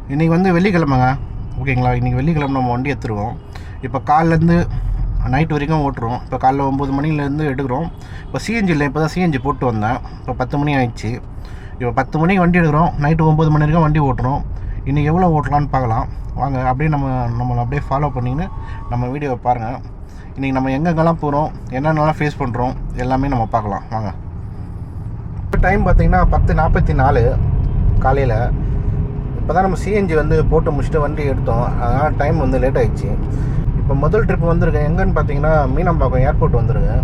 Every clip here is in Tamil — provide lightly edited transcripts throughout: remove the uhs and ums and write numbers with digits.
இன்றைக்கி வந்து வெள்ளிக்கிழமைங்க, ஓகேங்களா. இன்றைக்கி வெள்ளிக்கிழமை நம்ம வண்டி எடுத்துருவோம். இப்போ காலிலேருந்து நைட் வரைக்கும் ஓட்டுருவோம். இப்போ காலைல 9 மணிலேருந்து எடுக்கிறோம். இப்போ சிஎன்ஜி இல்லை, இப்போ தான் சிஎன்ஜி போட்டு வந்தேன். இப்போ 10 மணி ஆயிடுச்சு. இப்போ 10 மணிக்கு வண்டி எடுக்கிறோம், நைட்டு 9 மணி வரைக்கும் வண்டி ஓட்டுறோம். இன்றைக்கி எவ்வளோ ஓட்டலான்னு பார்க்கலாம் வாங்க. அப்படியே நம்மளை அப்படியே ஃபாலோ பண்ணின்னு நம்ம வீடியோவை பாருங்கள். இன்றைக்கி நம்ம எங்கெங்கெல்லாம் போகிறோம், என்னென்னலாம் ஃபேஸ் பண்ணுறோம் எல்லாமே நம்ம பார்க்கலாம் வாங்க. டைம் பார்த்திங்கன்னா 10:44 காலையில். இப்போ தான் நம்ம சிஎன்ஜி வந்து போட்டு முடிச்சுட்டு வண்டி எடுத்தோம். அதனால் டைம் வந்து லேட் ஆகிடுச்சு. இப்போ முதல் ட்ரிப் வந்துருக்கேன் எங்கன்னு பார்த்தீங்கன்னா மீனம்பாக்கம் ஏர்போர்ட் வந்துருக்கேன்.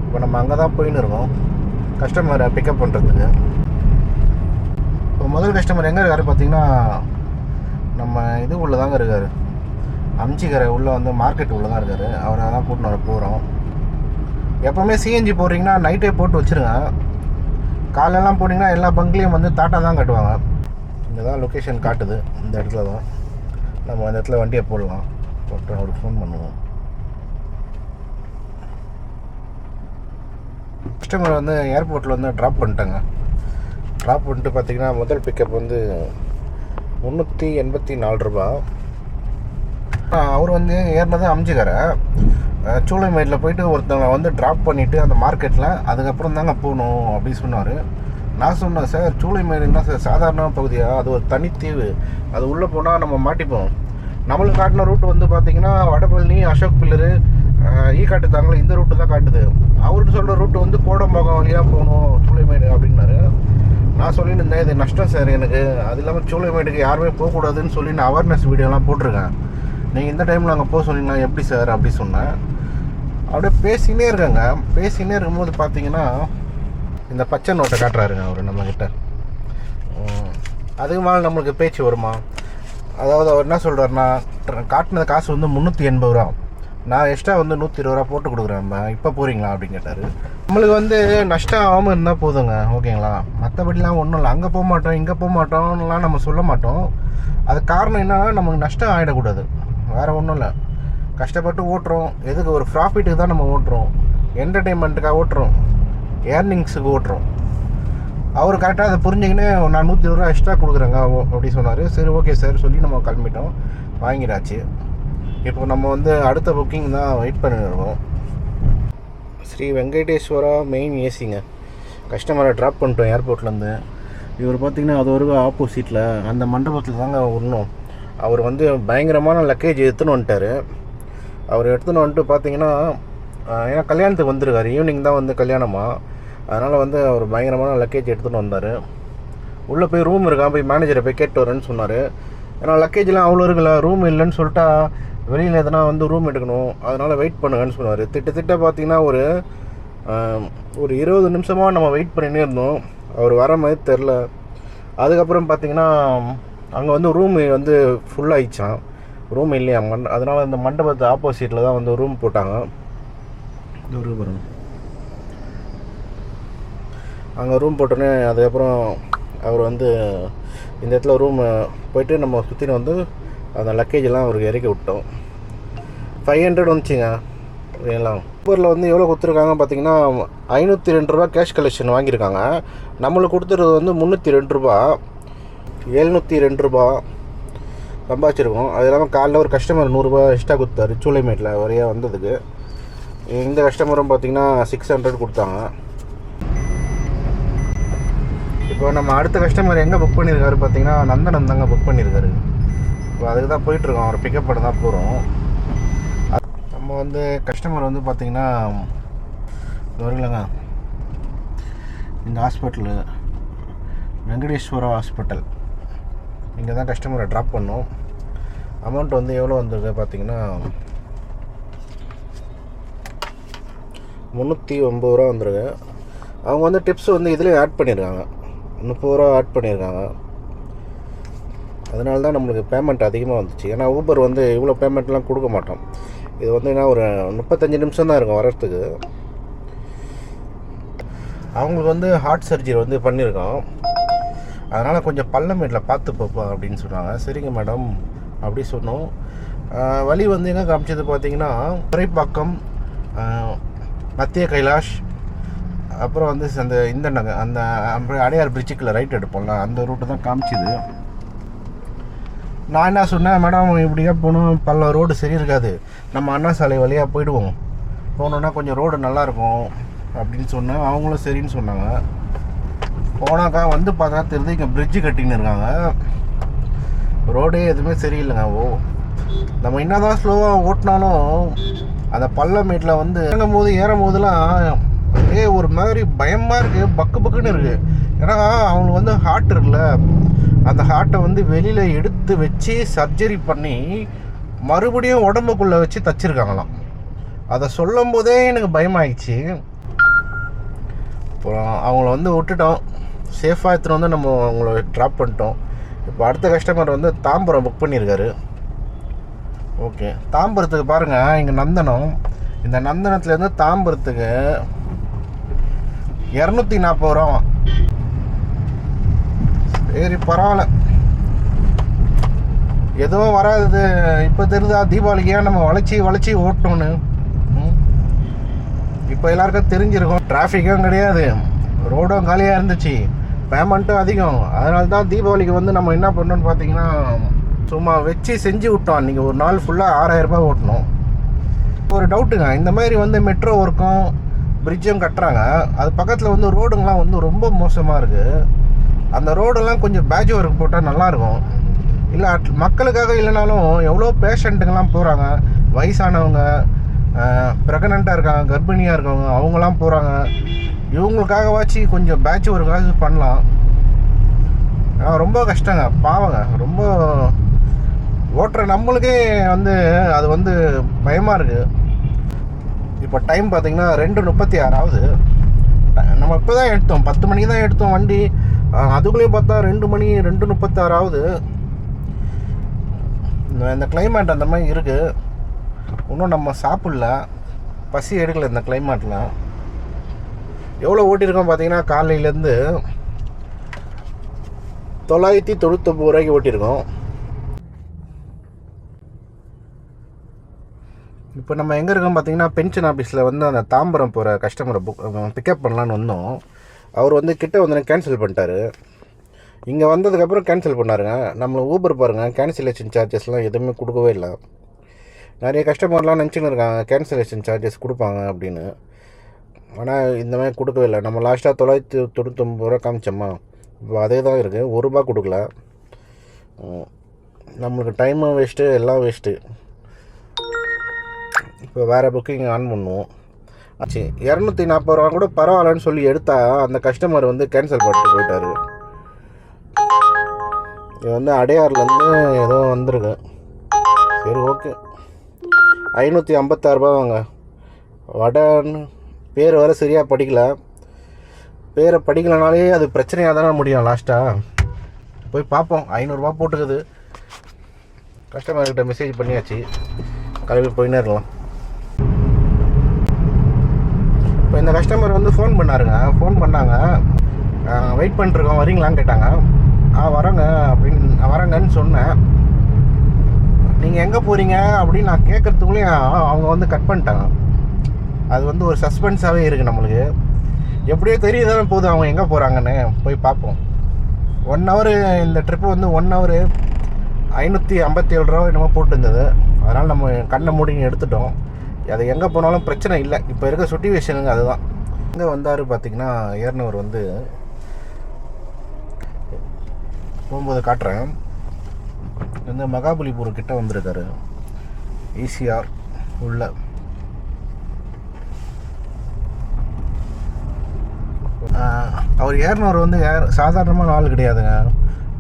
இப்போ நம்ம அங்கே தான் போயின்னு இருக்கோம் கஸ்டமரை பிக்கப் பண்ணுறதுக்கு. இப்போ முதல் கஸ்டமர் எங்கே இருக்கார் பார்த்தீங்கன்னா நம்ம இது உள்ளே தாங்க இருக்கார், அம்ச்சிக்கரை உள்ளே வந்து மார்க்கெட் உள்ளே தான் இருக்கார். அவரை தான் கூட்டின்னு வர போகிறோம். எப்போவுமே சிஎன்ஜி போடுறீங்கன்னா நைட்டே போட்டு வச்சுருங்க. காலையெல்லாம் போட்டிங்கன்னா எல்லா பங்க்லேயும் வந்து தாட்டா தான் கட்டுவாங்க. இங்கே தான் லொக்கேஷன் காட்டுது, இந்த இடத்துல தான் நம்ம அந்த இடத்துல வண்டியை போடலாம். போட்டு அவருக்கு ஃபோன் பண்ணுவோம். கஸ்டமர் வந்து ஏர்போர்ட்டில் வந்து ட்ராப் பண்ணிட்டாங்க. ட்ராப் பண்ணிட்டு பார்த்திங்கன்னா முதல் பிக்கப் வந்து 384 ரூபா. அவர் வந்து ஏறினது அம்ச்சிக்கரை சூளைமேட்டில் போயிட்டு ஒருத்தவங்க வந்து ட்ராப் பண்ணிவிட்டு அந்த மார்க்கெட்டில் அதுக்கப்புறம் தாங்க போகணும் அப்படின்னு சொன்னார். நான் சொன்னேன், சார் சூளைமேடு என்ன சார் சாதாரண பகுதியாக, அது ஒரு தனித்தீவு, அது உள்ளே போனால் நம்ம மாட்டிப்போம். நம்மளுக்கு காட்டின ரூட்டு வந்து பார்த்திங்கன்னா வடபழனி, அசோக் பில்லரு, ஈக்காட்டு தாங்களே, இந்த ரூட்டு தான் காட்டுது. அவர்கிட்ட சொல்கிற ரூட்டு வந்து கோடம்பாக்கம் வழியாக போகணும் சூளைமேடு அப்படின்னாரு. நான் சொல்லிட்டு இருந்தேன், இது நஷ்டம் சார் எனக்கு, அது இல்லாமல் சூளைமேடுக்கு யாருமே போகக்கூடாதுன்னு சொல்லி நான் அவேர்னஸ் வீடியோலாம் போட்டிருக்கேன். நீங்கள் இந்த டைமில் அங்கே போக சொன்னீங்கன்னா எப்படி சார் அப்படி சொன்னேன். அப்படியே பேசினே இருக்காங்க. பேசினே இருக்கும்போது பார்த்தீங்கன்னா இந்த பச்சை நோட்டை காட்டுறாருங்க அவர் நம்மக்கிட்ட. அதுக்கு மேலே நம்மளுக்கு பேச்சு வருமா? அதாவது அவர் என்ன சொல்கிறாருன்னா, காட்டினது காசு வந்து 380 ரூபா, நான் எக்ஸ்ட்ரா வந்து 120 ரூபா போட்டு கொடுக்குறேன், இப்போ போகிறீங்களா அப்படின்னு கேட்டார். நம்மளுக்கு வந்து நஷ்டம் ஆகாமல் இருந்தால் போதுங்க, ஓகேங்களா. மற்றபடிலாம் ஒன்றும் இல்லை. அங்கே போக மாட்டோம் இங்கே போக மாட்டோம்லாம் நம்ம சொல்ல மாட்டோம். அது காரணம் என்னன்னா நமக்கு நஷ்டம் ஆகிடக்கூடாது, வேறு ஒன்றும் இல்லை. கஷ்டப்பட்டு ஓட்டுறோம், எதுக்கு ஒரு ப்ராஃபிட்டுக்கு தான் நம்ம ஓட்டுறோம், என்டர்டெயின்மெண்ட்டுக்காக ஓட்டுறோம், ஏர்னிங்ஸுக்கு ஓட்டுறோம். அவர் கரெக்டாக அதை புரிஞ்சுக்கின்னு நான் 120 ரூபா எக்ஸ்ட்ரா கொடுக்குறேங்க அப்படி சொன்னார். சரி ஓகே சார் சொல்லி நம்ம கிளம்பிட்டோம், வாங்கிடாச்சு. இப்போ நம்ம வந்து அடுத்த புக்கிங் தான் வெயிட் பண்ணிருக்கோம். ஸ்ரீ வெங்கடேஸ்வரா மெயின் ஏசிங்க. கஸ்டமரை ட்ராப் பண்ணிட்டோம் ஏர்போர்ட்லேருந்து. இவர் பார்த்திங்கன்னா அது ஒரு ஆப்போசிட்டில் அந்த மண்டபத்தில் தாங்க விடணும். அவர் வந்து பயங்கரமான லக்கேஜ் எடுத்துன்னு வந்துட்டார். அவர் எடுத்துன்னு வந்துட்டு பார்த்திங்கன்னா ஏன்னா கல்யாணத்துக்கு வந்திருக்காரு, ஈவினிங் தான் வந்து கல்யாணமாக, அதனால் வந்து அவர் பயங்கரமான லக்கேஜ் எடுத்துகிட்டு வந்தார். உள்ளே போய் ரூம் இருக்கான், போய் மேனேஜரை போய் கேட்டு வரேன்னு சொன்னார். ஏன்னா லக்கேஜ்லாம் அவ்வளோ இருக்குல்ல, ரூம் இல்லைன்னு சொல்லிட்டா வெளியில் எதனா வந்து ரூம் எடுக்கணும், அதனால் வெயிட் பண்ணுங்கன்னு சொன்னார். திட்ட பார்த்திங்கன்னா ஒரு 20 நிமிஷமாக நம்ம வெயிட் பண்ணினே இருந்தோம், அவர் வர மாதிரி தெரில. அதுக்கப்புறம் பார்த்திங்கன்னா அங்கே வந்து ரூம் வந்து ஃபுல்லாகிடுச்சான், ரூம் இல்லையா. அதனால் இந்த மண்டபத்து ஆப்போசிட்டில் தான் வந்து ரூம் போட்டாங்க. அங்கே ரூம் போட்டோன்னே அதுக்கப்புறம் அவர் வந்து இந்த இடத்துல ரூம் போயிட்டு நம்ம சுற்றின வந்து அந்த லக்கேஜெல்லாம் அவருக்கு இறக்கி விட்டோம். 500 வந்துச்சுங்க எல்லாம். ஊபரில் வந்து எவ்வளோ கொடுத்துருக்காங்க பார்த்திங்கன்னா 502 ரூபா கேஷ் கலெக்ஷன் வாங்கியிருக்காங்க. நம்மளுக்கு கொடுத்துறது வந்து 302 ரூபா, 702 ரூபா சம்பாதிச்சிருக்கோம். அது இல்லாமல் காலைல ஒரு கஸ்டமர் 100 ரூபா எக்ஸ்ட்ரா கொடுத்தாரு சூளைமேட்டில் வரையா வந்ததுக்கு. இந்த கஸ்டமரும் பார்த்திங்கன்னா 600 கொடுத்தாங்க. இப்போ நம்ம அடுத்த கஸ்டமர் எங்கே புக் பண்ணியிருக்காரு பார்த்தீங்கன்னா நந்தனம் தாங்க புக் பண்ணியிருக்காரு. இப்போ அதுக்கு தான் போயிட்டுருக்கோம், அவரை பிக்கப் பண்ண தான் போகிறோம். நம்ம வந்து கஸ்டமர் வந்து பார்த்திங்கன்னா வருங்களங்க, இந்த ஹாஸ்பிட்டலு வெங்கடேஸ்வரா ஹாஸ்பிட்டல், இங்கே தான் கஸ்டமரை ட்ராப் பண்ணோம். அமௌண்ட் வந்து எவ்வளோ வந்திருக்கு பார்த்திங்கன்னா 309 ரூபா வந்துருக்கு. அவங்க வந்து டிப்ஸ் வந்து இதுலேயும் ஆட் பண்ணியிருக்காங்க, 30 ரூபா ஆட் பண்ணியிருக்காங்க. அதனால தான் நம்மளுக்கு பேமெண்ட் அதிகமாக வந்துச்சு. ஏன்னா ஊபர் வந்து இவ்வளோ பேமெண்ட்லாம் கொடுக்க மாட்டோம். இது வந்து என்ன ஒரு 35 நிமிஷம் தான் இருக்கும் வர்றதுக்கு. அவங்களுக்கு வந்து ஹார்ட் சர்ஜரி வந்து பண்ணியிருக்கோம், அதனால் கொஞ்சம் பள்ளமேட்டில் பார்த்து போப்பா அப்படின்னு சொன்னாங்க. சரிங்க மேடம் அப்படி சொன்னோம். வழி வந்து எங்கே காமிச்சது பார்த்தீங்கன்னா துறைப்பாக்கம், மத்திய கைலாஷ், அப்புறம் வந்து அந்த அடையார் பிரிட்ஜுக்குள்ள ரைட் எடுப்போம்ல அந்த ரூட்டு தான் காமிச்சிது. நான் என்ன சொன்னேன், மேடம் இப்படியா போகணும், பல ரோடு சரி இருக்காது, நம்ம அண்ணா சாலை வழியாக போயிடுவோம், போனோன்னா கொஞ்சம் ரோடு நல்லாயிருக்கும் அப்படின்னு சொன்னேன். அவங்களும் சரின்னு சொன்னாங்க. போனாக்கா வந்து பார்த்தா தெரிஞ்சு இங்கே பிரிட்ஜு கட்டின்னு இருக்காங்க. ரோடே எதுவுமே சரியில்லைங்க. நம்ம என்ன தான் ஸ்லோவாக ஓட்டினாலும் அந்த பள்ளமேட்டில் வந்து இறங்கும் போது ஏறும் போதெல்லாம் ஒரு மாதிரி பயமாக இருக்குது, பக்கு பக்குன்னு இருக்குது. ஏன்னா அவங்களுக்கு வந்து ஹார்ட் இருக்குல்ல, அந்த ஹார்ட்டை வந்து வெளியில் எடுத்து வச்சு சர்ஜரி பண்ணி மறுபடியும் உடம்புக்குள்ளே வச்சு தச்சிருக்காங்களாம். அதை சொல்லும் போதே எனக்கு பயமாகிடுச்சு. அப்புறம் அவங்கள வந்து விட்டுட்டோம், சேஃபாக எடுத்துகிட்டு வந்து நம்ம அவங்கள ட்ராப் பண்ணிட்டோம். இப்போ அடுத்த கஸ்டமர் வந்து தாம்பரம் புக் பண்ணியிருக்காரு. ஓகே, தாம்பரத்துக்கு பாருங்கள், இங்கே நந்தனம், இந்த நந்தனத்துலேருந்து தாம்பரத்துக்கு 240 ரூபா. சரி பரவாயில்ல, எதுவும் வராது. இப்போ தெரியுதா தீபாவளிக்கு ஏன் நம்ம வளைச்சி ஓட்டணும்னு? இப்போ எல்லாருக்கும் தெரிஞ்சிருக்கும். டிராஃபிக்கும் கிடையாது, ரோடும் காலியாக இருந்துச்சு, பேமெண்ட்டும் அதிகம். அதனால தான் தீபாவளிக்கு வந்து நம்ம என்ன பண்ணோன்னு பார்த்தீங்கன்னா சும்மா வச்சு செஞ்சு விட்டோம். அன்றைக்கி ஒரு நாள் ஃபுல்லாக 6000 ரூபாய் ஓட்டணும். ஒரு டவுட்டுங்க, இந்த மாதிரி வந்து மெட்ரோ ஒர்க்கும் பிரிட்ஜும் கட்டுறாங்க, அது பக்கத்தில் வந்து ரோடுங்களாம் வந்து ரொம்ப மோசமாக இருக்குது. அந்த ரோடெல்லாம் கொஞ்சம் பேட்ச் ஒர்க் போட்டால் நல்லாயிருக்கும். இல்லை மக்களுக்காக இல்லைனாலும் எவ்வளோ பேஷண்ட்டுங்கெல்லாம் போகிறாங்க, வயசானவங்க, ப்ரெக்னெண்ட்டாக இருக்காங்க, கர்ப்பிணியாக இருக்கவங்க, அவங்களாம் போகிறாங்க. இவங்களுக்காகவாச்சு கொஞ்சம் பேட்ச் ஒர்க்காக பண்ணலாம். ரொம்ப கஷ்டங்க, பாவங்க. ரொம்ப ஓட்டுற நம்மளுக்கே வந்து அது வந்து பயமாக இருக்குது. இப்போ டைம் பார்த்திங்கன்னா 2:36 ஆகுது. நம்ம இப்போ தான் எடுத்தோம், 10 மணிக்கு தான் எடுத்தோம் வண்டி. அதுக்குள்ளேயும் பார்த்தா 2 மணி 2:36 ஆகுது. இந்த கிளைமேட் அந்த மாதிரி இருக்குது. இன்னும் நம்ம சாப்பிடல, பசி எடுக்கலை இந்த கிளைமேட்டில். எவ்வளோ ஓட்டியிருக்கோம் பார்த்தீங்கன்னா, காலையிலேருந்து 999 ரூபாய்க்கு ஓட்டியிருக்கோம். இப்போ நம்ம எங்கே இருக்கோம் பார்த்தீங்கன்னா, பென்ஷன் ஆஃபீஸில் வந்து அந்த தாம்பரம் போகிற கஸ்டமரை பிக்கப் பண்ணலான்னு வந்தோம். அவர் வந்து கிட்டே வந்து கேன்சல் பண்ணிட்டாரு. இங்கே வந்ததுக்கப்புறம் கேன்சல் பண்ணாருங்க. நம்மளை ஊபர் பாருங்கள், கேன்சலேஷன் சார்ஜஸ்லாம் எதுவுமே கொடுக்கவே இல்லை. நிறைய கஸ்டமர்லாம் நினச்சின்னு இருக்காங்க கேன்சலேஷன் சார்ஜஸ் கொடுப்பாங்க அப்படின்னு. ஆனால் இந்த மாதிரி கொடுக்கவே இல்லை. நம்ம லாஸ்ட்டாக 999 ரூபா காமிச்சோம்மா, இப்போ அதே தான் இருக்குது, 1 ரூபா கொடுக்கல. நம்மளுக்கு டைமும் வேஸ்ட்டு, எல்லாம் வேஸ்ட்டு. இப்போ வேறு புக்கிங் ஆன் பண்ணுவோம். ஆச்சு 240 ரூபா கூட பரவாயில்லன்னு சொல்லி எடுத்தால் அந்த கஸ்டமர் வந்து கேன்சல் பண்ணிட்டு போயிட்டார். இது வந்து அடையார்லேருந்து ஏதோ வந்திருக்கு. சரி ஓகே, 556 ரூபா வாங்க. வடன்னு பேர் வர சரியாக படிக்கல. பேரை படிக்கலனாலே அது பிரச்சனையாக தானே முடியும். லாஸ்ட்டாக போய் பார்ப்போம். 500 ரூபா போட்டுக்குது. கஸ்டமர்கிட்ட மெசேஜ் பண்ணியாச்சு, கிளம்பி போயின்னே இருக்கலாம். இப்போ இந்த கஸ்டமர் வந்து ஃபோன் பண்ணாங்க, வெயிட் பண்ணிட்டுருக்கோம், வரீங்களான்னு கேட்டாங்க. வரேங்க அப்படின்னு வரேங்கன்னு சொன்னேன். நீங்கள் எங்கே போகிறீங்க அப்படின்னு நான் கேட்குறதுக்குள்ளேயும் அவங்க வந்து கட் பண்ணிட்டாங்க. அது வந்து ஒரு சஸ்பென்ஸாகவே இருக்குது நம்மளுக்கு. எப்படியோ தெரியுதானே போகுது அவங்க எங்கே போகிறாங்கன்னு. போய் பார்ப்போம். 1 ஹவர் இந்த ட்ரிப்பு வந்து 1 ஹவர் 557 ரூபா என்னமோ போட்டுருந்தது. அதனால் நம்ம கண்ணை மூடிங்க எடுத்துட்டோம். அது எங்கே போனாலும் பிரச்சனை இல்லை. இப்போ இருக்க சுட்டிவேஷனுங்க அதுதான். எங்கே வந்தார் பார்த்திங்கன்னா, ஏறினவர் வந்து போகும்போது காட்டுறேன். வந்து மகாபலிபுரம் கிட்டே வந்திருக்காரு. ஈசிஆர் உள்ள அவர் ஏறினவர் வந்து சாதாரணமான ஆள் கிடையாதுங்க.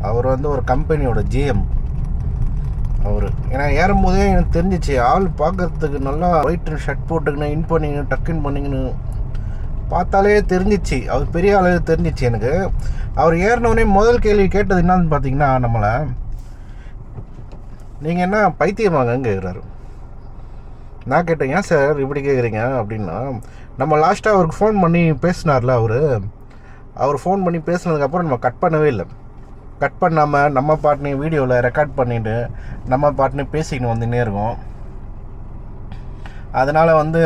அவர் வந்து ஒரு கம்பெனியோட ஜிஎம் அவர். ஏன்னா ஏறும்போதே எனக்கு தெரிஞ்சிச்சு, ஆள் பார்க்குறதுக்கு நல்லா ஒயிட் ஷர்ட் போட்டுக்கின்னு இன் பண்ணிங்கன்னு டக்குன்னு பண்ணிங்கன்னு பார்த்தாலே தெரிஞ்சிச்சு. அவர் பெரிய ஆளு தெரிஞ்சிச்சு எனக்கு. அவர் ஏறினோடனே முதல் கேள்வி கேட்டது என்னன்னு பார்த்தீங்கன்னா, நம்மளை நீங்கள் என்ன பைத்தியமாங்கன்னு கேட்குறாரு. நான் கேட்டேன், ஏன் சார் இப்படி கேட்குறீங்க அப்படின்னா, நம்ம லாஸ்ட்டாக அவருக்கு ஃபோன் பண்ணி பேசினார்ல அவர் ஃபோன் பண்ணி பேசினதுக்கப்புறம் நம்ம கட் பண்ணவே இல்லை. கட் பண்ணாமல் நம்ம பாட்டுனே வீடியோவில் ரெக்கார்ட் பண்ணிவிட்டு நம்ம பாட்டுனே பேசிக்கின்னு வந்துன்னே இருக்கோம். அதனால் வந்து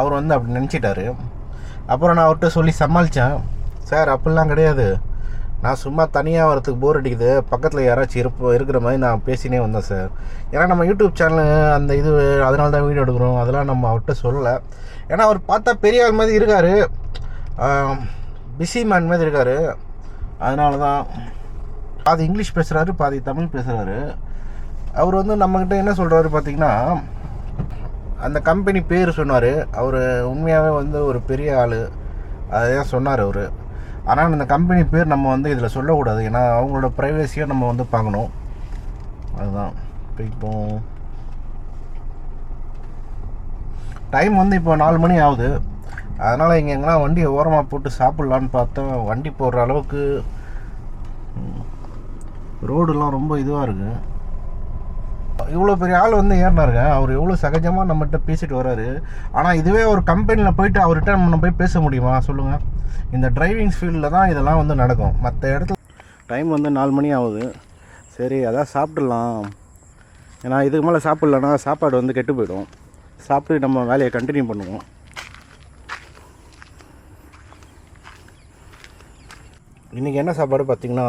அவர் வந்து அப்படி நினச்சிட்டாரு. அப்புறம் நான் அவர்கிட்ட சொல்லி சமாளித்தேன், சார் அப்படிலாம் கிடையாது, நான் சும்மா தனியாக வரத்துக்கு போர் அடிக்குது, பக்கத்தில் யாராச்சும் இருக்கிற மாதிரி நான் பேசினே வந்தேன் சார். ஏன்னா நம்ம யூடியூப் சேனலு அந்த இது அதனால தான் வீடியோ எடுக்கிறோம், அதெல்லாம் நம்ம அவர்கிட்ட சொல்லலை. ஏன்னா அவர் பார்த்தா பெரிய ஆள் மாதிரி இருக்கார், பிஸி மேன் மாதிரி இருக்கார். அதனால தான் பாதி இங்கிலீஷ் பேசுகிறாரு, பாதி தமிழ் பேசுகிறாரு. அவர் வந்து நம்மக்கிட்ட என்ன சொல்கிறாரு பார்த்திங்கன்னா, அந்த கம்பெனி பேர் சொன்னார். அவர் உண்மையாகவே வந்து ஒரு பெரிய ஆள், அதைதான் சொன்னார் அவர். ஆனால் அந்த கம்பெனி பேர் நம்ம வந்து இதில் சொல்லக்கூடாது, ஏன்னா அவங்களோட ப்ரைவசியை நம்ம வந்து பார்க்கணும். அதுதான் இப்போ டைம் வந்து இப்போ 4 மணி ஆகுது. அதனால் இங்கே எங்கன்னா வண்டியை ஓரமாக போட்டு சாப்பிட்லான்னு பார்த்தோம். வண்டி போடுற அளவுக்கு ரோடுலாம் ரொம்ப இதுவாக இருக்குது. இவ்வளோ பெரிய ஆள் வந்து ஏறினாருங்க, அவர் எவ்வளோ சகஜமாக நம்மகிட்ட பேசிட்டு வர்றாரு. ஆனால் இதுவே ஒரு கம்பெனியில் போயிட்டு அவர்கிட்ட நம்ம போய் பேச முடியுமா சொல்லுங்கள்? இந்த டிரைவிங் ஃபீல்டில் தான் இதெல்லாம் வந்து நடக்கும். மற்ற இடத்துல டைம் வந்து 4 மணி ஆகுது. சரி அதான் சாப்பிட்லாம், ஏன்னா இதுக்கு மேலே சாப்பிட்லன்னா சாப்பாடு வந்து கெட்டு போயிடும். சாப்பிட்டு நம்ம வேலையை கண்டினியூ பண்ணுவோம். இன்றைக்கி என்ன சாப்பாடு பார்த்திங்கன்னா,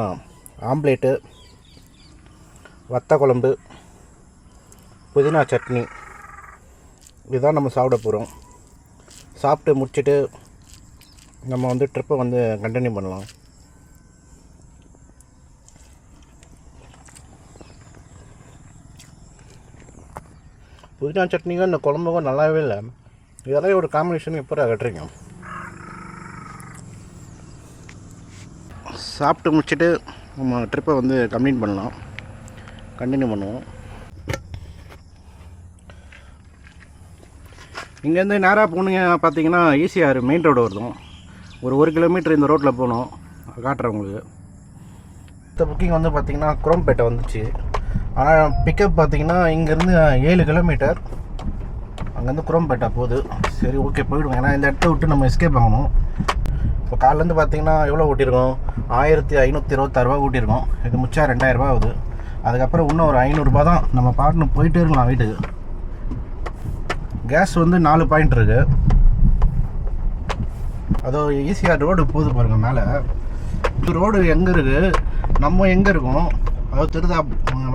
ஆம்லேட்டு, வத்த குழம்பு, புதினா சட்னி, இதுதான் நம்ம சாப்பிட போகிறோம். சாப்பிட்டு முடிச்சுட்டு நம்ம வந்து ட்ரிப்பை வந்து கண்டினியூ பண்ணலாம். புதினா சட்னிக்கும் இந்த குழம்புக்கும் நல்லாவே இல்லை. இதெல்லாம் ஒரு காம்பினேஷன் எப்போ கட்டுறீங்க? சாப்பிட்டு முடிச்சுட்டு நம்ம ட்ரிப்பை வந்து கண்டினியூ பண்ணுவோம். இங்கேருந்து நேராக போனீங்க பார்த்தீங்கன்னா ஈசிஆர் மெயின் ரோடு வருதும். ஒரு 1 கிலோமீட்டர் இந்த ரோட்டில் போகணும், காட்டுறேன் உங்களுக்கு. இந்த புக்கிங் வந்து பார்த்திங்கன்னா குரோம்பேட்டை வந்துச்சு. ஆனால் பிக்கப் பார்த்திங்கன்னா இங்கேருந்து 7 கிலோமீட்டர், அங்கேருந்து குரோம்பேட்டை போகுது. சரி ஓகே போயிடுவோம், ஏன்னா இந்த இடத்த விட்டு நம்ம எஸ்கேப் ஆகணும். இப்போ காலிலேருந்து பார்த்திங்கன்னா எவ்வளோ ஓட்டியிருக்கோம்? 1526 ரூபா ஓட்டியிருக்கோம். இது முடிச்சா 2000 ரூபா ஆகுது. அதுக்கப்புறம் இன்னும் ஒரு 500 ரூபா தான். நம்ம பாட்டுன்னு போயிட்டே இருக்கலாம் வீட்டுக்கு. கேஸ் வந்து 4 பாயிண்ட் இருக்குது. அதோ ஈசிஆர் ரோடு போகுது பாருங்கள் மேலே. இது ரோடு எங்கே இருக்குது, நம்ம எங்கே இருக்கோம், அதாவது தெரிதா?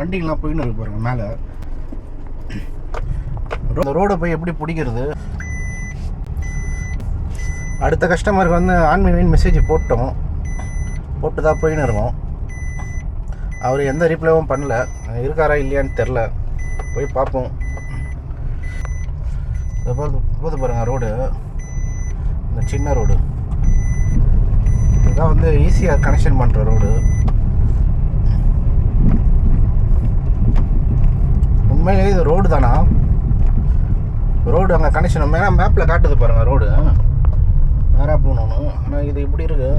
வண்டிகள்லாம் போயின்னு இருக்கு பாருங்கள் மேலே. இந்த ரோடை போய் எப்படி பிடிக்கிறது? அடுத்த கஸ்டமருக்கு வந்து ஆன்லைன் மெசேஜ் போட்டு தான் போயின்னு இருக்கோம். அவர் எந்த ரீப்ளைவும் பண்ணல, இருக்காரா இல்லையான்னு தெரில, போய் பார்ப்போம். போது பாருங்கள் ரோடு, இந்த சின்ன ரோடு இதுதான் வந்து ஈஸியாக கனெக்ஷன் பண்ணுற ரோடு. உண்மையிலேயே இது ரோடு தானா? ரோடு அங்கே கனெக்ஷன் மேப்பில் காட்டுது பாருங்கள் ரோடு நேராக போகணுன்னு. ஆனால் இது இப்படி இருக்குது,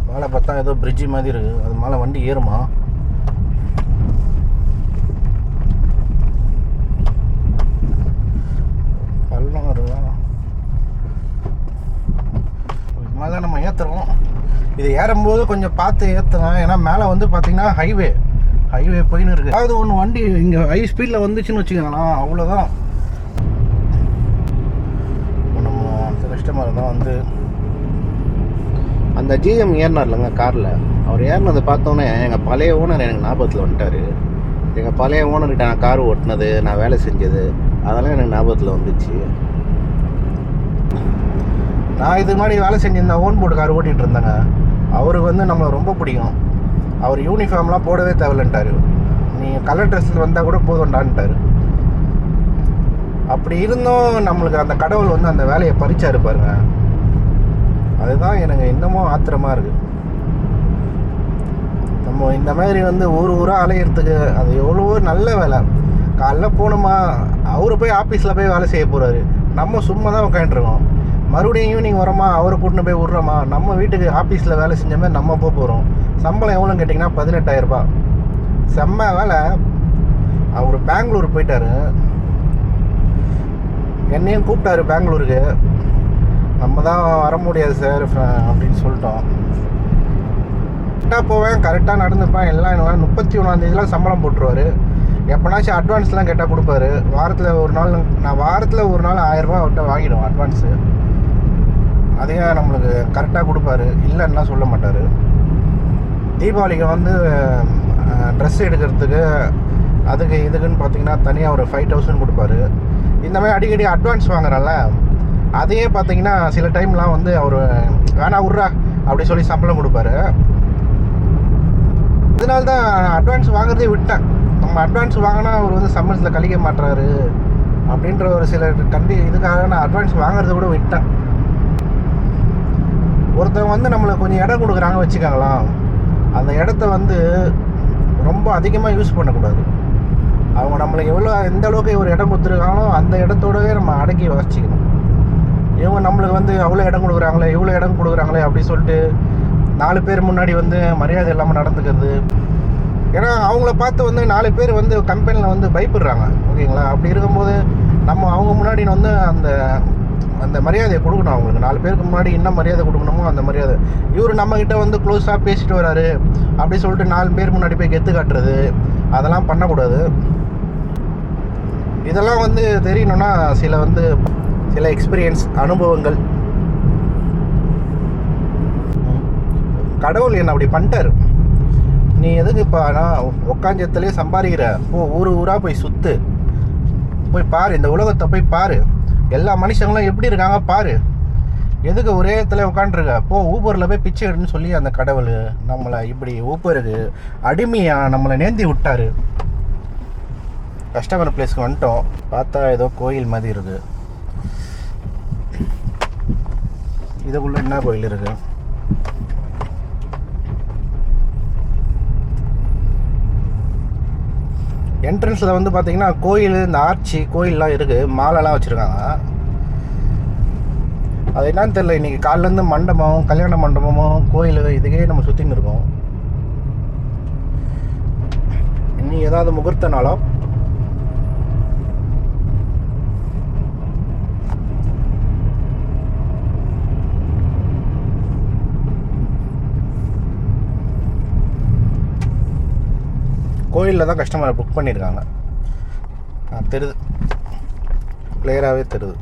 மேலே பார்த்தா ஏதோ பிரிட்ஜி மாதிரி இருக்குது, அது மேலே வண்டி ஏறுமா? பள்ளம் இருக்குதா? மேலே நம்ம ஏற்றுறோம். இது ஏறும்போது கொஞ்சம் பார்த்து ஏற்றுங்க, ஏன்னா மேலே வந்து பார்த்திங்கன்னா ஹைவே போயின்னு இருக்குது. அதாவது ஒன்று வண்டி இங்கே ஹை ஸ்பீடில் வந்துச்சுன்னு வச்சுக்கோங்களேன், அவ்வளோதான். நம்ம அந்த கஸ்டமர் தான் வந்து அந்த ஜிஎம் ஏறினார் இல்லைங்க காரில். அவர் ஏறினதை பார்த்தோன்னே எங்கள் பழைய ஓனர் எனக்கு ஞாபகத்தில் வந்துட்டார். எங்கள் பழைய ஓனர்கிட்ட நான் கார் ஓட்டினது, நான் வேலை செஞ்சது, அதெல்லாம் எனக்கு ஞாபகத்தில் வந்துச்சு. நான் இது மாதிரி வேலை செஞ்சிருந்தேன், ஓன் போர்டு கார் ஓட்டிகிட்டு இருந்தேங்க. அவருக்கு வந்து நம்மளை ரொம்ப பிடிக்கும். அவர் யூனிஃபார்ம்லாம் போடவே தேவையில்லைன்ட்டார், நீங்கள் கலர் ட்ரெஸ்ஸில் வந்தால் கூட போதும்டான்ட்டார். அப்படி இருந்தும் நம்மளுக்கு அந்த கடவுள் வந்து அந்த வேலையை பறிச்சாரு பாருங்க. அதுதான் எனக்கு இன்னமும் ஆத்திரமாக இருக்குது. நம்ம இந்த மாதிரி வந்து ஊராக அலையிறதுக்கு அது எவ்வளவோ நல்ல வேலை. காலைல போகணுமா, அவரு போய் ஆஃபீஸில் போய் வேலை செய்ய போகிறாரு, நம்ம சும்மா தான் உட்காந்துருக்கோம். மறுபடியும் ஈவினிங் வரோமா, அவரை கூட்டின்னு போய் விட்றோமா, நம்ம வீட்டுக்கு ஆஃபீஸில் வேலை செஞ்ச மாதிரி நம்ம போகிறோம். சம்பளம் எவ்வளோன்னு கேட்டிங்கன்னா 18,000 ரூபா. செம்ம வேலை. அவர் பெங்களூர் போயிட்டாரு, என்னையும் கூப்பிட்டாரு பெங்களூருக்கு. நம்ம தான் வர முடியாது சார் அப்படின்னு சொல்லிட்டோம். கரெக்டாக போவேன், கரெக்டாக நடந்துப்பேன், எல்லாம் 31ஆந்தேதிலாம் சம்பளம் போட்டுருவார். எப்போனாச்சும் அட்வான்ஸ்லாம் கேட்டால் கொடுப்பாரு. வாரத்தில் ஒரு நாள் 1000 ரூபா அவர்கிட்ட வாங்கிடுவோம் அட்வான்ஸு. அதையும் நம்மளுக்கு கரெக்டாக கொடுப்பாரு, இல்லைன்னா சொல்ல மாட்டார். தீபாவளிக்கு வந்து ட்ரெஸ் எடுக்கிறதுக்கு அதுக்கு இதுக்குன்னு பார்த்தீங்கன்னா தனியாக ஒரு 5000 கொடுப்பாரு. இந்த மாதிரி அடிக்கடி அட்வான்ஸ் வாங்குறல, அதையே பார்த்தீங்கன்னா சில டைம்லாம் வந்து அவர் வேணா விட்றா அப்படி சொல்லி சம்பளம் கொடுப்பாரு. இதனால தான் அட்வான்ஸ் வாங்குறதே விட்டேன். நம்ம அட்வான்ஸ் வாங்கினா அவர் வந்து சம்பளத்தில் கழிக்க மாட்டுறாரு அப்படின்ற ஒரு சில இதுக்காக நான் அட்வான்ஸ் வாங்குறத கூட விட்டேன். ஒருத்தவங்க வந்து நம்மளுக்கு கொஞ்சம் இடம் கொடுக்குறாங்க வச்சுக்காங்களாம், அந்த இடத்த வந்து ரொம்ப அதிகமாக யூஸ் பண்ணக்கூடாது. அவங்க நம்மளுக்கு எந்த அளவுக்கு ஒரு இடம் கொடுத்துருக்காங்களோ அந்த இடத்தோடவே நம்ம அடக்கி வச்சிக்கணும். இவங்க நம்மளுக்கு வந்து அவ்வளோ இடம் கொடுக்குறாங்களே இவ்வளோ இடம் கொடுக்குறாங்களே அப்படி சொல்லிட்டு 4 பேர் முன்னாடி வந்து மரியாதை இல்லாமல் நடந்துக்கிறது. ஏன்னா அவங்கள பார்த்து வந்து 4 பேர் வந்து கம்பெனியில் வந்து பயப்படுறாங்க, ஓகேங்களா? அப்படி இருக்கும்போது நம்ம அவங்க முன்னாடி வந்து அந்த மரியாதையை கொடுக்கணும். அவங்களுக்கு 4 பேருக்கு முன்னாடி என்ன மரியாதை கொடுக்கணுமோ அந்த மரியாதை. இவர் நம்மக்கிட்ட வந்து க்ளோஸாக பேசிட்டு வராரு அப்படி சொல்லிட்டு 4 பேர் முன்னாடி போய் கெத்து காட்டுறது, அதெல்லாம் பண்ணக்கூடாது. இதெல்லாம் வந்து தெரியணும்னா சில எக்ஸ்பீரியன்ஸ், அனுபவங்கள். கடவுள் என்ன அப்படி பண்ணிட்டார். நீ எதுக்குப்பா நான் உக்காஞ்சத்துலேயே சம்பாதிக்கிற, ஊராக போய் சுற்று, போய் பாரு, இந்த உலகத்தை போய் பாரு, எல்லா மனுஷங்களும் எப்படி இருக்காங்க பாரு, எதுக்கு ஒரே இடத்துல உட்காண்ட்ருக்க, ஊபரில் போய் பிச்சை எடுன்னு சொல்லி அந்த கடவுள் நம்மளை இப்படி ஊபருக்கு அடிமையாக நம்மளை நேந்தி விட்டார். கஸ்டமர் பிளேஸ்க்கு வந்துட்டோம். பார்த்தா ஏதோ கோயில் மாதிரி இருக்குது. இதுக்குள்ளே என்ன கோயில் இருக்குது? என்ட்ரன்ஸில் வந்து பார்த்தீங்கன்னா கோயில், இந்த ஆர்ச்சி கோயிலெலாம் இருக்குது, மாலைலாம் வச்சுருக்காங்க. அது என்னன்னு தெரியல. இன்றைக்கி காலிலேருந்து மண்டபம், கல்யாண மண்டபமும் கோயில் இதுக்கே நம்ம சுற்றின்னு இருக்கோம். இன்னும் ஏதாவது முகூர்த்த நாளோ கோயிலில் தான் கஸ்டமரை புக் பண்ணியிருக்காங்க. தெரியுது, கிளியராகவே தெரியுது.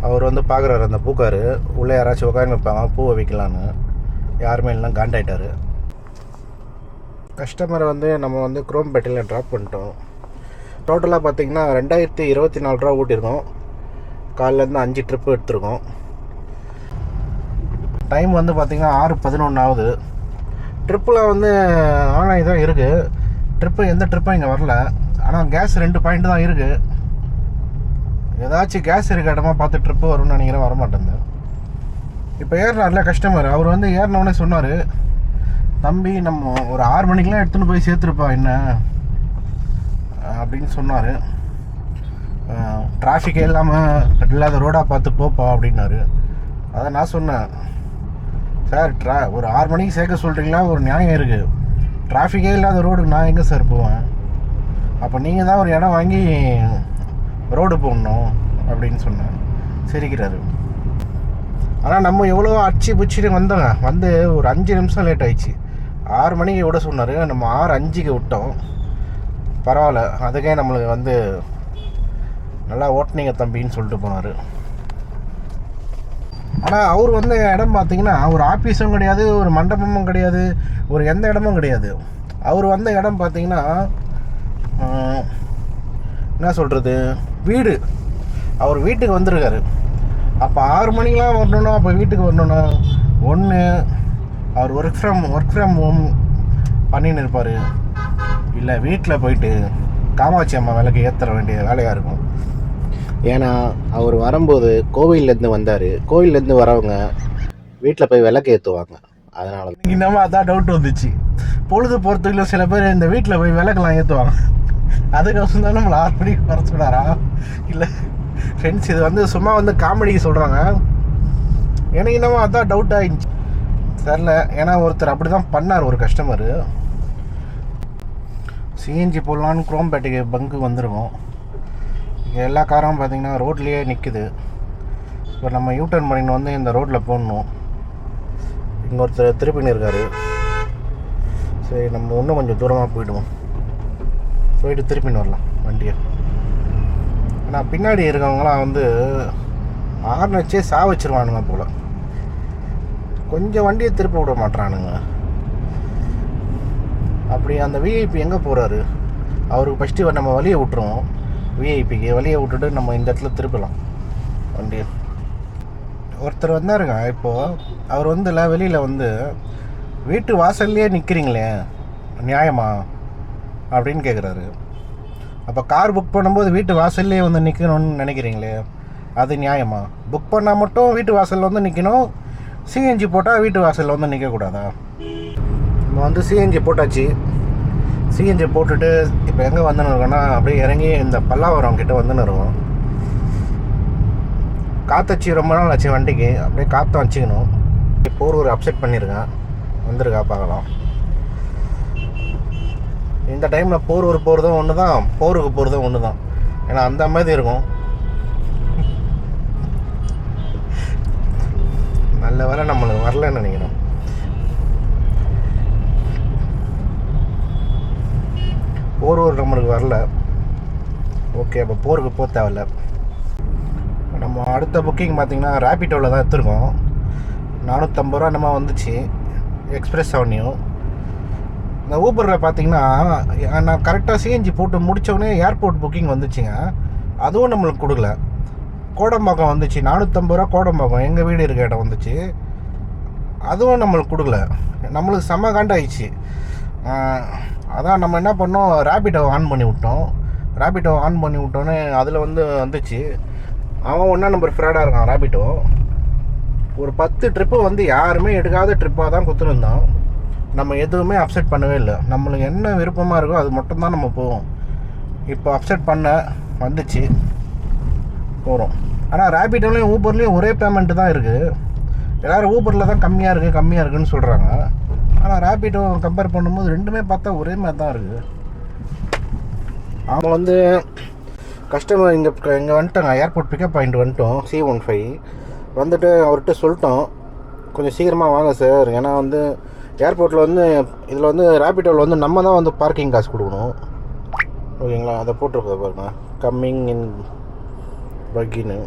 அவர் வந்து பார்க்குறாரு, அந்த பூக்கார் உள்ளே யாராச்சும் உட்காந்து வைப்பாங்க பூவை வைக்கலான்னு, யாருமே இல்லைனா காண்டாயிட்டார். கஸ்டமரை வந்து நம்ம வந்து குரோம்பேட்டையில் ட்ராப் பண்ணிட்டோம். டோட்டலாக பார்த்திங்கன்னா 2024 ரூபா ஓட்டியிருக்கோம். காலையிலேருந்து 5 ட்ரிப்பு எடுத்திருக்கோம். டைம் வந்து பார்த்திங்கன்னா 6:11 ஆகுது. ட்ரிப்பில் வந்து ஆனால் இதான் இருக்குது. எந்த ட்ரிப்பும் இங்கே வரல. ஆனால் கேஸ் 2 பாயிண்ட் தான் இருக்குது. ஏதாச்சும் கேஸ் இருக்க இடமா பார்த்து ட்ரிப்பு வரும்னு நினைக்கிறேன், வரமாட்டேன். இப்போ ஏறினார்ல கஸ்டமர், அவர் வந்து ஏறினோடனே சொன்னார், தம்பி நம்ம ஒரு 6 மணிக்கெலாம் எடுத்துன்னு போய் சேர்த்துருப்பா என்ன அப்படின்னு சொன்னார். டிராஃபிக்கே இல்லாமல் இல்லாத ரோடாக பார்த்து போப்பா அப்படின்னாரு. அதான் நான் சொன்னேன், சார் ஒரு 6 மணிக்கு சேர்க்க சொல்கிறீங்களா, ஒரு நியாயம் இருக்குது. டிராஃபிக்கே இல்லாத ரோடுக்கு நான் எங்கே சார் போவேன்? அப்போ நீங்கள் தான் ஒரு இடம் வாங்கி ரோடு போடணும் அப்படின்னு சொன்னேன். சிரிக்கிறாரு. ஆனால் நம்ம எவ்வளோ அடிச்சு பிடிச்சிட்டு வந்தோங்க. வந்து ஒரு 5 நிமிஷம் லேட் ஆகிடுச்சு. 6 மணிக்கு விட சொன்னார், நம்ம 6:05க்கு விட்டோம். பரவாயில்ல, அதுக்கே நம்மளுக்கு வந்து நல்லா ஓட்டுனீங்க தம்பின்னு சொல்லிட்டு போனார். ஆனால் அவர் வந்து இடம் பார்த்திங்கன்னா ஒரு ஆஃபீஸும் கிடையாது, ஒரு மண்டபமும் கிடையாது, ஒரு எந்த இடமும் கிடையாது. அவர் வந்த இடம் பார்த்திங்கன்னா என்ன சொல்கிறது, வீடு. அவர் வீட்டுக்கு வந்திருக்காரு. அப்போ 6 மணிக்கெலாம் வரணுன்னா அப்போ வீட்டுக்கு வரணுன்னா ஒன்று அவர் ஒர்க் ஃப்ரம் ஹோம் பண்ணின்னு இருப்பார், இல்லை வீட்டில் போயிட்டு காமாட்சி அம்மா விளக்கு ஏற்ற வேண்டிய வேலையாக இருக்கும். ஏன்னா அவர் வரும்போது கோவிலேருந்து வந்தார். கோவிலேருந்து வரவங்க வீட்டில் போய் விளக்கு ஏற்றுவாங்க. அதனால இன்னமும் அதான் டவுட் வந்துச்சு. பொழுது போகிறதுக்குள்ள சில பேர் இந்த வீட்டில் போய் விளக்கெல்லாம் ஏற்றுவாங்க. அதுக்கோசம் தான் நம்மளை 6 மணிக்கு வர சொன்னாரா இல்லை ஃப்ரெண்ட்ஸ் இது வந்து சும்மா வந்து காமெடிக்கு சொல்கிறாங்க. எனக்கு இன்னமும் அதான் டவுட் ஆகிடுச்சு. சரில, ஏன்னா ஒருத்தர் அப்படி தான் பண்ணார். ஒரு கஸ்டமரு சிஎன்ஜி போடலான்னு குரோம்பேட்டைக்கு பங்கு வந்துருக்கோம். இங்கே எல்லா காரும் பார்த்திங்கன்னா ரோட்லேயே நிற்குது. இப்போ நம்ம யூட்டர்ன் பண்ணின்னு வந்து இந்த ரோட்டில் போடணும். இங்கே ஒருத்தர் திருப்பின்னு இருக்கார். சரி, நம்ம இன்னும் கொஞ்சம் தூரமாக போயிட்டு திருப்பின்னு வரலாம் வண்டியை. ஏன்னா பின்னாடி இருக்கவங்களாம் வந்து ஆர்ன் வச்சே வச்சிருவானுங்க போல். கொஞ்சம் வண்டியை திருப்ப விட மாட்டானுங்க. அப்படி அந்த விஐபி எங்கே போகிறாரு? அவருக்கு ஃபஸ்ட்டு நம்ம வழியை விட்டுருவோம். விஐபிக்கு வழியை விட்டுட்டு நம்ம இந்த இடத்துல திருப்பலாம் வண்டி. ஒருத்தர் வந்தாருங்க இப்போது. அவர் வந்துல வெளியில் வந்து வீட்டு வாசல்லையே நிற்கிறீங்களே நியாயமா அப்படின்னு கேட்குறாரு. அப்போ கார் புக் பண்ணும்போது வீட்டு வாசல்லே வந்து நிற்கணும்னு நினைக்கிறீங்களே, அது நியாயமா? புக் பண்ணால் மட்டும் வீட்டு வாசலில் வந்து நிற்கணும், சிஎன்ஜி போட்டால் வீட்டு வாசலில் வந்து நிற்கக்கூடாதா? நம்ம வந்து சிஎன்ஜி போட்டாச்சு. சிஎன்ஜி போட்டுட்டு இப்போ எங்கே வந்துன்னு இருக்கோன்னா அப்படியே இறங்கி இந்த பல்லாவரம் கிட்டே வந்துன்னு இருக்கோம். காற்றச்சி ரொம்ப நாள் ஆச்சு வண்டிக்கு, அப்படியே காற்றை வச்சுக்கணும். போரூர் அப்செட் பண்ணியிருக்கேன், வந்துருக்கா பார்க்கலாம். இந்த டைமில் போரூர் போகிறதும் ஒன்று தான், போருக்கு போகிறதும் ஒன்று தான். ஏன்னா அந்த மாதிரி இருக்கும். நல்ல வேலை நம்மளுக்கு வரலன்னு நினைக்கிறோம். போரூர் நம்மளுக்கு வரல. ஓகே, அப்போ போருக்கு போக தேவையில்ல. நம்ம அடுத்த புக்கிங் பார்த்திங்கன்னா ரேபிட்டோவில் தான் எடுத்துருக்கோம். 450 ரூபா நம்ம வந்துச்சு, எக்ஸ்பிரஸ் அவென்யூ. இந்த ஊபரில் பார்த்திங்கன்னா நான் கரெக்டாக சிஎன்ஜி போட்டு முடித்தோடனே ஏர்போர்ட் புக்கிங் வந்துச்சுங்க. அதுவும் நம்மளுக்கு கொடுக்கல. கோடம்பாக்கம் வந்துச்சு, 450 ரூபா கோடம்பாக்கம், எங்கள் வீடு இருக்க இடம் வந்துச்சு. அதுவும் நம்மளுக்கு கொடுக்கல. நம்மளுக்கு செம்ம காண்டாயிடுச்சு. அதான் நம்ம என்ன பண்ணோம், ரேபிட்டோ ஆன் பண்ணி விட்டோம். ரேபிட்டோ ஆன் பண்ணி விட்டோன்னே அதில் வந்துச்சு. அவன் 1 நம்பர் ஃப்ராடாக இருக்கான் ரேபிட்டோ. ஒரு 10 ட்ரிப்பு வந்து யாருமே எடுக்காத ட்ரிப்பாக தான் கொடுத்துருந்தோம். நம்ம எதுவுமே அப்செட் பண்ணவே இல்லை. நம்மளுக்கு என்ன விருப்பமாக இருக்கோ அது மட்டும்தான் நம்ம போவோம். இப்போ அப்செட் பண்ண வந்துச்சு, போகிறோம். ஆனால் ரேபிட்டோலையும் ஊபர்லேயும் ஒரே பேமெண்ட்டு தான் இருக்குது. எல்லோரும் ஊபரில் தான் கம்மியாக இருக்குதுன்னு சொல்கிறாங்க. ஆனால் ரேபிட்டோ கம்பேர் பண்ணும்போது ரெண்டுமே பார்த்தா ஒரே மாதிரி தான் இருக்குது. அவங்க வந்து கஸ்டமர் இங்கே வந்துட்டாங்க, ஏர்போர்ட் பிக்கப் பாயிண்ட் வந்துட்டோம். C15 வந்துட்டு அவர்கிட்ட சொல்லிட்டோம், கொஞ்சம் சீக்கிரமாக வாங்க சார். ஏன்னா வந்து ஏர்போர்ட்டில் வந்து இதில் வந்து ரேபிட்டோவில் வந்து நம்ம தான் வந்து பார்க்கிங் காசு கொடுக்கணும். ஓகேங்களா? அதை போட்டிருக்கோம் பாருங்க, கம்மிங் இன் பக்கின்னு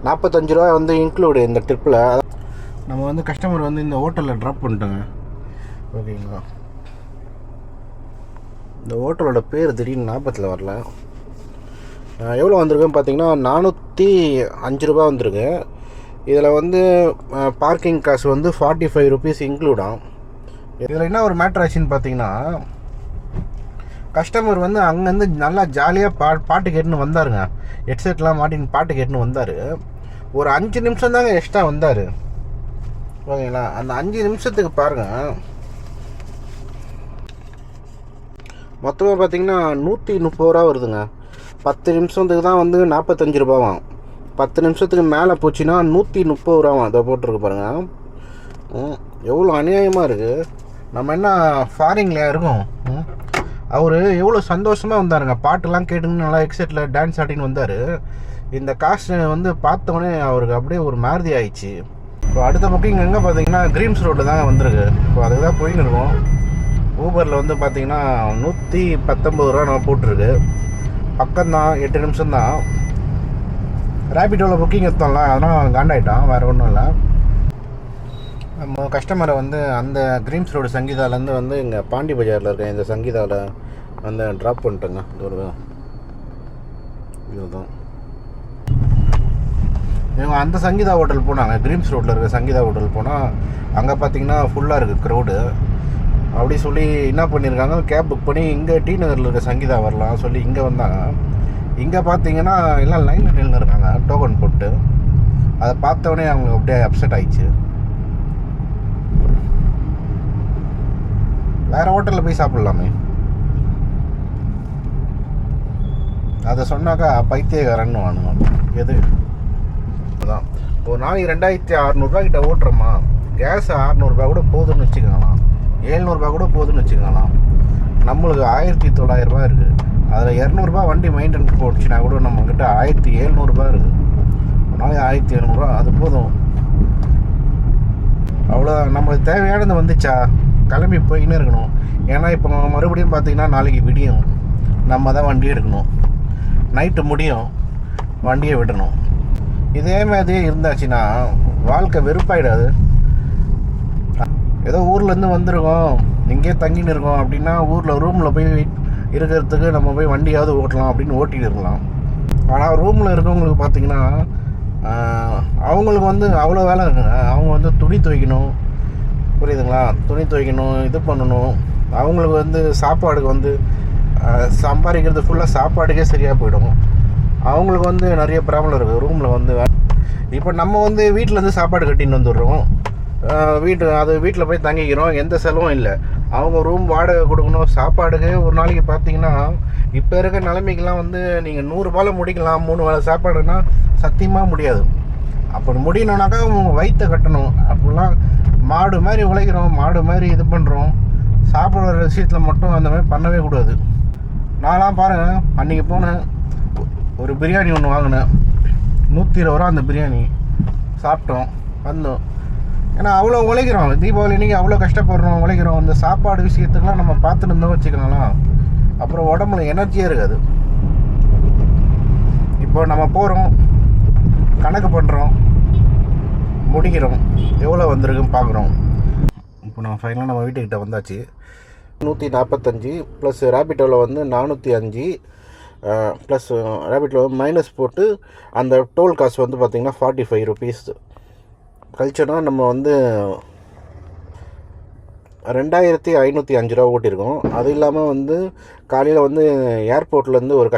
45 ரூபா வந்து இன்க்ளூடு இந்த ட்ரிப்பில். நம்ம வந்து கஸ்டமர் வந்து இந்த ஹோட்டலில் ட்ராப் பண்ணிட்டோங்க. ஓகேங்களா? இந்த ஹோட்டலோட பேர் திடீர்னு ஞாபகத்தில் வரல. எவ்வளோ வந்திருக்குன்னு பார்த்தீங்கன்னா 405 ரூபா வந்திருக்கு. இதில் வந்து பார்க்கிங் காசு வந்து 45 ருபீஸ் இன்க்ளூடாம். இதில் என்ன ஒரு மேட்ரு ஆச்சுன்னு பார்த்தீங்கன்னா, கஸ்டமர் வந்து அங்கேருந்து நல்லா ஜாலியாக பாட்டு கேட்டுன்னு வந்தாருங்க. ஹெட்செட்லாம் மாட்டின்னு பாட்டு கேட்டுன்னு வந்தார். ஒரு 5 நிமிஷம் தாங்க எக்ஸ்ட்ரா வந்தார். ஓகேங்களா? அந்த 5 நிமிஷத்துக்கு பாருங்கள், மொத்தமாக பார்த்தீங்கன்னா 130 ரூபா வருதுங்க. 10 நிமிஷத்துக்கு தான் வந்து 45 ரூபாவாம். 10 நிமிஷத்துக்கு மேலே போச்சுன்னா 130 ரூபாவாம். அதை போட்டிருக்கு பாருங்கள். எவ்வளோ அநியாயமாக இருக்குது. நம்ம என்ன ஃபாரின்லையா இருக்கோம்? அவர் எவ்வளோ சந்தோஷமாக வந்தாருங்க, பாட்டுலாம் கேட்டுன்னு நல்லா எக்ஸைட்டில் டான்ஸ் ஆடின்னு வந்தார். இந்த காசு வந்து பார்த்தோன்னே அவருக்கு அப்படியே ஒரு மாருதி ஆயிடுச்சு. இப்போ அடுத்த புக்கிங் எங்கே பார்த்தீங்கன்னா கிரீம்ஸ் ரோட்டில் தாங்க வந்திருக்கு. இப்போ அதுக்கு தான் போயின்னு இருக்கோம். ஊபரில் வந்து பார்த்திங்கன்னா 119 ரூபா நம்ம போட்டிருக்கு. பக்கம்தான், 8 நிமிஷம் தான். ரேபிட்டோவில் புக்கிங் எடுத்தோம்ல, அதனால் காண்டாயிட்டான், வேறு ஒன்றும் இல்லை. நம்ம கஸ்டமரை வந்து அந்த கிரீம்ஸ் ரோடு சங்கீதாலேருந்து வந்து இங்கே பாண்டி பஜாரில் இருக்க இந்த சங்கீதாவில் வந்து ட்ராப் பண்ணிட்டேங்க. இதுதான் இவங்க அந்த சங்கீதா ஹோட்டல் போனாங்க. கிரீம்ஸ் ரோட்டில் இருக்க சங்கீதா ஹோட்டல் போனால் அங்கே பார்த்தீங்கன்னா ஃபுல்லாக இருக்குது க்ரௌடு. அப்படி சொல்லி என்ன பண்ணியிருக்காங்க, கேப் புக் பண்ணி இங்கே டி நகரில் இருக்க சங்கீதா வரலாம் சொல்லி இங்கே வந்தாங்க. இங்கே பார்த்தீங்கன்னா எல்லாம் லைனில் நின்று இருக்காங்க டோக்கன் போட்டு. அதை பார்த்தோன்னே அவங்களுக்கு அப்படியே அப்செட் ஆயிடுச்சு. வேறு ஹோட்டலில் போய் சாப்பிட்லாமே. அதை சொன்னாக்கா பைத்தியக்காரன்னு வாணுங்க. எது அதான் ஒரு நாளைக்கு 2600 கிட்ட ஓட்டுறோமா, கேஸ் 600 கூட போதுன்னு வச்சுக்கலாம், 700 கூட போதுன்னு வச்சுக்கலாம். நம்மளுக்கு 1900 இருக்குது. அதில் 200 வண்டி மெயின்டெனன்ஸ் போட்டுச்சுன்னா கூட நம்மக்கிட்ட 1700 இருக்குது. ஒரு நாளைக்கு 1700, அது போதும். அவ்வளோ நம்மளுக்கு தேவையானது வந்துச்சா, கிளம்பி போயின்னே இருக்கணும். ஏன்னா இப்போ மறுபடியும் பார்த்திங்கன்னா நாளைக்கு விடியும், நம்ம தான் வண்டி எடுக்கணும். நைட்டு முடியும், வண்டியை விடணும். இதே மாதிரி இருந்தாச்சுன்னா வாழ்க்கை வெறுப்பாயிடாது. ஏதோ ஊர்லேருந்து வந்திருக்கோம், இங்கேயே தங்கின்னு இருக்கோம் அப்படின்னா ஊரில் ரூமில் போய் இருக்கிறதுக்கு நம்ம போய் வண்டியாவது ஓட்டலாம் அப்படின்னு ஓட்டிகிட்டு இருக்கலாம். ஆனால் ரூமில் இருக்கவங்களுக்கு பார்த்திங்கன்னா அவங்களுக்கு வந்து அவ்வளோ வேலை இருக்குங்க. அவங்க வந்து துணி துவைக்கணும், புரியுதுங்களா, துணி துவைக்கணும், இது பண்ணணும். அவங்களுக்கு வந்து சாப்பாடுக்கு வந்து சம்பாதிக்கிறது ஃபுல்லாக சாப்பாடுக்கே சரியாக போயிடும். அவங்களுக்கு வந்து நிறைய ப்ராப்ளம் இருக்குது ரூமில் வந்து. இப்போ நம்ம வந்து வீட்டிலேருந்து சாப்பாடு கட்டின்னு வந்துடுறோம், வீட்டில் போய் தங்கிக்கிறோம், எந்த செலவும் இல்லை. அவங்க ரூம் வாடகை கொடுக்கணும், சாப்பாடுக்கு ஒரு நாளைக்கு பார்த்தீங்கன்னா இப்போ இருக்க நிலைமைக்கெலாம் வந்து நீங்கள் 100 ரூபாயில் முடிக்கலாம் 3 வேளை சாப்பாடுன்னா சத்தியமாக முடியாது. அப்படி முடியணுன்னாக்கா அவங்க வயிற்றை கட்டணும். அப்படிலாம் மாடு மாதிரி உழைக்கிறோம், மாடு மாதிரி இது பண்ணுறோம், சாப்பிட்ற விஷயத்தில் மட்டும் அந்த மாதிரி பண்ணவே கூடாது. நான்லாம் பாருங்கள், அன்றைக்கி போனேன், ஒரு பிரியாணி ஒன்று வாங்கினேன், 120 ரூபா அந்த பிரியாணி. சாப்பிட்டோம், வந்தோம். ஏன்னா அவ்வளோ உழைக்கிறோம், தீபாவளி அன்றைக்கி அவ்வளோ கஷ்டப்படுறோம், உழைக்கிறோம். அந்த சாப்பாடு விஷயத்துக்கெலாம் நம்ம பார்த்துட்டு இருந்தோம் வச்சுக்கலாம், அப்புறம் உடம்புல எனர்ஜியே இருக்காது. இப்போ நம்ம போகிறோம், கணக்கு பண்ணுறோம், முடிக்கிறோம், எவ்வளோ வந்திருக்குன்னு பார்க்குறோம். இப்போ நம்ம ஃபைனலாக நம்ம வீட்டுக்கிட்ட வந்தாச்சு. 145 ப்ளஸ் ரேபிட்டோவில் வந்து 405 ப்ளஸ் ரேபிட்டில் மைனஸ் போட்டு அந்த டோல் காசு வந்து பார்த்திங்கன்னா 45 ருபீஸ் கழிச்சோன்னா நம்ம வந்து 2505 ரூபா ஓட்டியிருக்கோம். அது இல்லாமல் வந்து காலையில் வந்து ஏர்போர்ட்லேருந்து ஒரு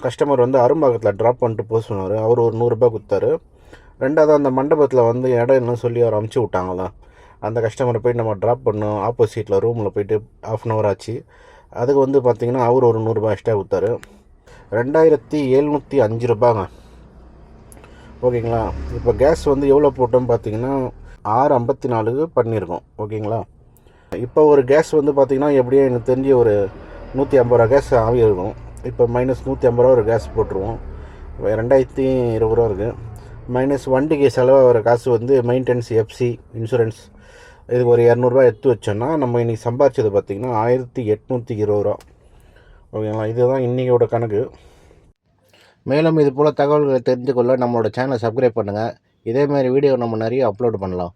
கஸ்டமர் வந்து அரும்பாக்கத்தில் ட்ராப் பண்ணிட்டு போக சொன்னார். அவர் ஒரு 100 ரூபா கொடுத்தாரு. ரெண்டாவது அந்த மண்டபத்தில் வந்து இடம் இல்லைன்னு சொல்லி அவர் அமுச்சு விட்டாங்களாம். அந்த கஸ்டமரை போய் நம்ம ட்ராப் பண்ணோம், ஆப்போசிட்டில் ரூமில் போய்ட்டு 1/2 அன் ஹவர் ஆச்சு. அதுக்கு வந்து பார்த்திங்கன்னா அவர் ஒரு 100 ரூபா எக்ஸ்ட்ரா கொடுத்தாரு. 2705 ரூபாங்க, ஓகேங்களா. இப்போ கேஸ் வந்து எவ்வளோ போட்டோம்னு பார்த்தீங்கன்னா 654 பண்ணியிருக்கோம், ஓகேங்களா. இப்போ ஒரு கேஸ் வந்து பார்த்திங்கன்னா எப்படியும் எனக்கு தெரிஞ்சு ஒரு 150 ரூபா கேஸ் ஆகி இருக்கும். இப்போ மைனஸ் 150 ரூபா ஒரு கேஸ் போட்டுருவோம். 2020 ரூபா இருக்குது. மைனஸ் வண்டிக்கு செலவாகிற காசு வந்து மெயின்டெனன்ஸ், எஃப்சி, இன்சூரன்ஸ், இதுக்கு ஒரு 200 ரூபா எடுத்து வச்சோன்னா நம்ம இன்றைக்கி சம்பாரிச்சது பார்த்திங்கன்னா 1820 ரூபா, ஓகேங்களா. இதுதான் இன்றைக்கியோட கணக்கு. மேலும் இது போல் தகவல்களை தெரிந்து கொள்ள நம்மளோட சேனலை சப்ஸ்கிரைப் பண்ணுங்கள். இதேமாதிரி வீடியோ நம்ம நிறைய அப்லோட் பண்ணலாம்.